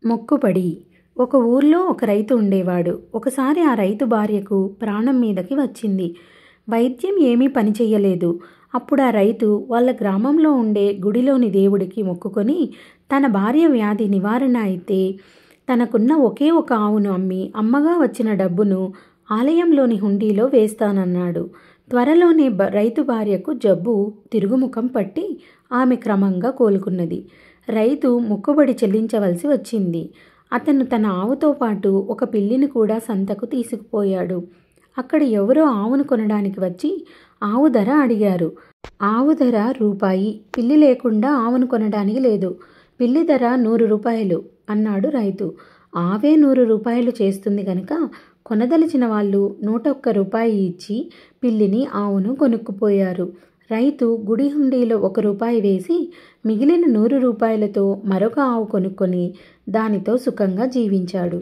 మొక్కుబడి. ఒక ఊర్లో ఒక రైతు ఉండేవాడు. ఒకసారి ఆ రైతు భార్యకు ప్రాణం మీదకి వచ్చింది. వైద్యం ఏమీ పనిచెయ్యలేదు. అప్పుడు ఆ రైతు వాళ్ళ గ్రామంలో ఉండే గుడిలోని దేవుడికి మొక్కుకొని తన భార్య వ్యాధి నివారణ అయితే తనకున్న ఒకే ఒక ఆవును అమ్మి అమ్మగా వచ్చిన డబ్బును ఆలయంలోని హుండీలో వేస్తానన్నాడు. త్వరలోనే రైతు భార్యకు జబ్బు తిరుగుముఖం పట్టి ఆమె క్రమంగా కోలుకున్నది. రైతు మొక్కుబడి చెల్లించవలసి వచ్చింది. అతను తన ఆవుతో పాటు ఒక పిల్లిని కూడా సంతకు తీసుకుపోయాడు. అక్కడ ఎవరో ఆవును కొనడానికి వచ్చి ఆవు ధర అడిగారు. ఆవు ధర రూపాయి, పిల్లి లేకుండా ఆవును కొనడానికి లేదు. పిల్లి ధర 100 రూపాయలు అన్నాడు రైతు. ఆవే 100 రూపాయలు చేస్తుంది కనుక కొనదలిచిన వాళ్ళు 101 రూపాయి ఇచ్చి పిల్లిని ఆవును కొనుక్కుపోయారు. రైతు గుడి హుండీలో 1 రూపాయి వేసి మిగిలిన 100 రూపాయలతో మరొక ఆవు కొనుక్కొని దానితో సుఖంగా జీవించాడు.